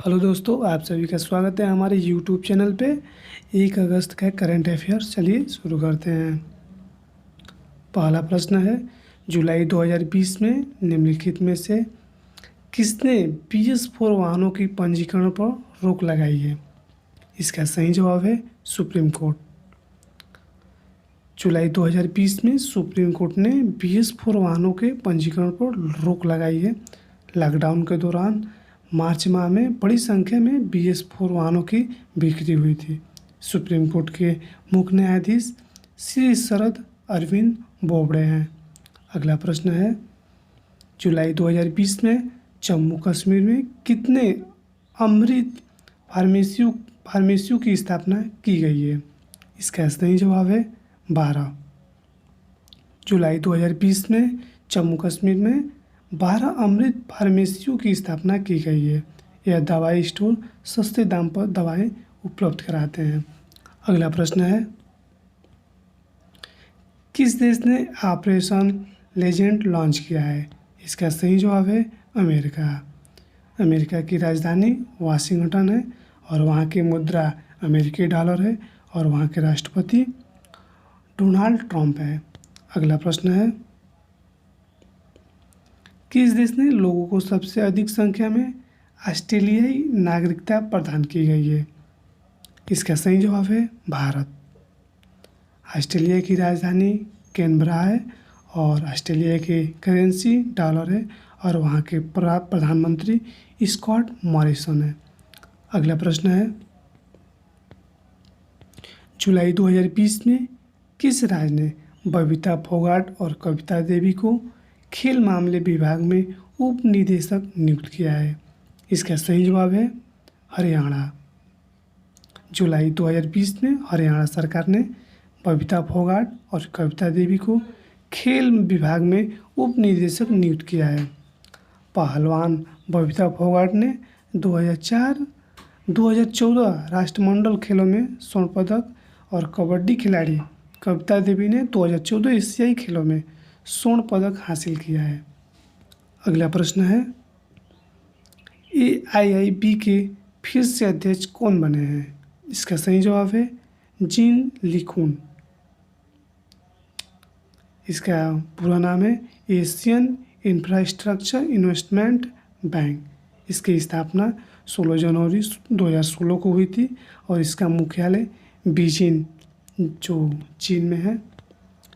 Hello दोस्तों, आप सभी का स्वागत है हमारे यूट्यूब चैनल पे। 1 अगस्त का करंट अफेयर्स, चलिए शुरू करते हैं। पहला प्रश्न है, जुलाई 2020 में निम्नलिखित में से किसने BS4 वाहनों की पंजीकरण पर रोक लगाई है? इसका सही जवाब है सुप्रीम कोर्ट। जुलाई 2020 में सुप्रीम कोर्ट ने BS4 वाहनों के पंजीकरण पर रोक लगाई है। लॉकडाउन के दौरान मार्च माह में बड़ी संख्या में BS4 वाहनों की बिक्री हुई थी। सुप्रीम कोर्ट के मुख्य न्यायाधीश श्री शरद अरविंद बोबड़े हैं। अगला प्रश्न है, जुलाई 2020 में जम्मू कश्मीर में कितने अमृत फार्मेसियों की स्थापना की गई है? इसका सही जवाब है 12। जुलाई 2020 में जम्मू कश्मीर में 12 अमृत फार्मेसियों की स्थापना की गई है। यह दवाई स्टोर सस्ते दाम पर दवाएं उपलब्ध कराते हैं। अगला प्रश्न है, किस देश ने ऑपरेशन लेजेंड लॉन्च किया है? इसका सही जवाब है अमेरिका। अमेरिका की राजधानी वाशिंगटन है और वहाँ की मुद्रा अमेरिकी डॉलर है और वहाँ के राष्ट्रपति डोनाल्ड ट्रंप है। अगला प्रश्न है, किस देश ने लोगों को सबसे अधिक संख्या में ऑस्ट्रेलियाई नागरिकता प्रदान की गई है? इसका सही जवाब है भारत। ऑस्ट्रेलिया की राजधानी कैनबरा है और ऑस्ट्रेलिया की करेंसी डॉलर है और वहाँ के प्रधानमंत्री स्कॉट मॉरिसन है। अगला प्रश्न है, जुलाई 2020 में किस राज्य ने बबीता फोगाट और कविता देवी को खेल मामले विभाग में उप निदेशक नियुक्त किया है? इसका सही जवाब है हरियाणा। जुलाई 2020 में हरियाणा सरकार ने बबीता फोगाट और कविता देवी को खेल विभाग में उप निदेशक नियुक्त किया है। पहलवान बबीता फोगाट ने 2014 राष्ट्रमंडल खेलों में स्वर्ण पदक और कबड्डी खिलाड़ी कविता देवी ने 2014 एशियाई खेलों में स्वर्ण पदक हासिल किया है। अगला प्रश्न है, AIIB के फिर से अध्यक्ष कौन बने हैं? इसका सही जवाब है जीन लिकुन। इसका पूरा नाम है एशियन इंफ्रास्ट्रक्चर इन्वेस्टमेंट बैंक। इसकी स्थापना 16 जनवरी 2016 को हुई थी और इसका मुख्यालय बीजिंग जो चीन में है,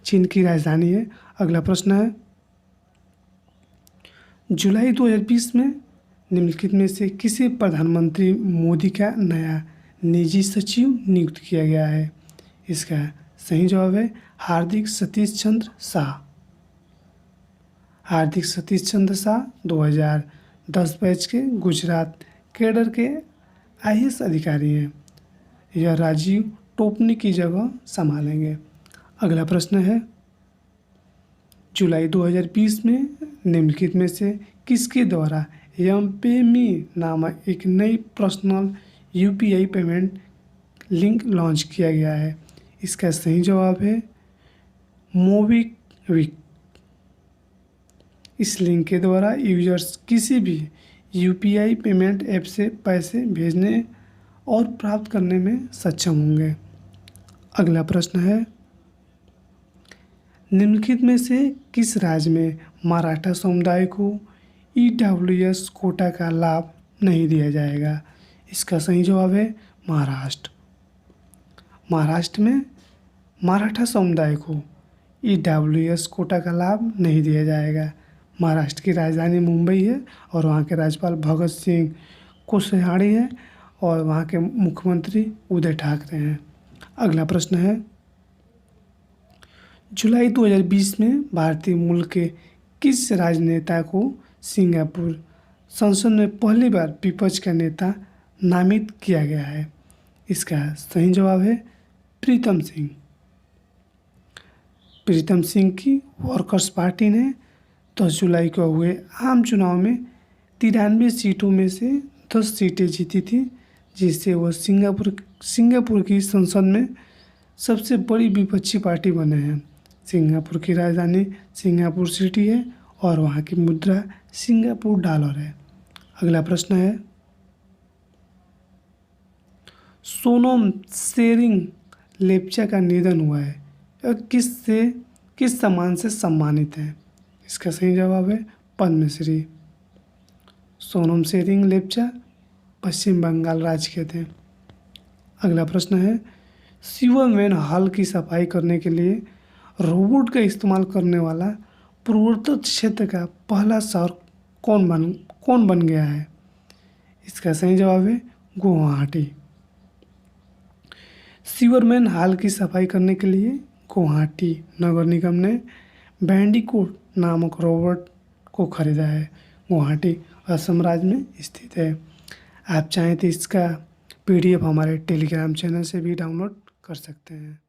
चीन की राजधानी है। अगला प्रश्न है, जुलाई 2020 में निम्नलिखित में से किसे प्रधानमंत्री मोदी का नया निजी सचिव नियुक्त किया गया है? इसका सही जवाब है हार्दिक सतीश चंद्र शाह। हार्दिक सतीश चंद्र शाह 2010 बैच के गुजरात कैडर के IAS अधिकारी हैं। यह राजीव टोपनी की जगह संभालेंगे। अगला प्रश्न है, जुलाई 2020 में निम्नलिखित में से किसके द्वारा एमपेमी नामक एक नई personal UPI payment link launch किया गया है? इसका सही जवाब है मोबिक्विक। इस लिंक के द्वारा यूजर्स किसी भी UPI पेमेंट ऐप से पैसे भेजने और प्राप्त करने में सक्षम होंगे। अगला प्रश्न है, निम्नलिखित में से किस राज्य में मराठा समुदाय को EWS कोटा का लाभ नहीं दिया जाएगा? इसका सही जवाब है महाराष्ट्र। महाराष्ट्र में मराठा समुदाय को EWS कोटा का लाभ नहीं दिया जाएगा। महाराष्ट्र की राजधानी मुंबई है और वहाँ के राज्यपाल भगत सिंह कोश्यारी है और वहाँ के मुख्यमंत्री उद्धव ठाकरे हैं। अगला प्रश्न है, जुलाई 2020 में भारतीय मूल के किस राजनेता को सिंगापुर संसद में पहली बार विपक्ष का नेता नामित किया गया है? इसका सही जवाब है प्रीतम सिंह। प्रीतम सिंह की वर्कर्स पार्टी ने 10 जुलाई को हुए आम चुनाव में 93 सीटों में से 10 सीटें जीती थी, जिससे वह सिंगापुर की संसद में सबसे बड़ी विपक्षी पार्टी बने हैं। सिंगापुर की राजधानी सिंगापुर सिटी है और वहाँ की मुद्रा सिंगापुर डॉलर है। अगला प्रश्न है, सोनम शेरिंग लेप्चा का निधन हुआ है, यह किस सम्मान से सम्मानित हैं? इसका सही जवाब है पद्मश्री। सोनम शेरिंग लेप्चा पश्चिम बंगाल राज्य के थे। अगला प्रश्न है, सीवर मैन हॉल की सफाई करने के लिए रोबोट का इस्तेमाल करने वाला पूर्वोत्तर क्षेत्र का पहला शहर कौन बन गया है? इसका सही जवाब है गुवाहाटी। सीवरमैन हाल की सफाई करने के लिए गुवाहाटी नगर निगम ने बैंडिकोट नामक रोबोट को खरीदा है। गुवाहाटी असम राज्य में स्थित है। आप चाहें तो इसका PDF हमारे टेलीग्राम चैनल से भी डाउनलोड कर सकते हैं।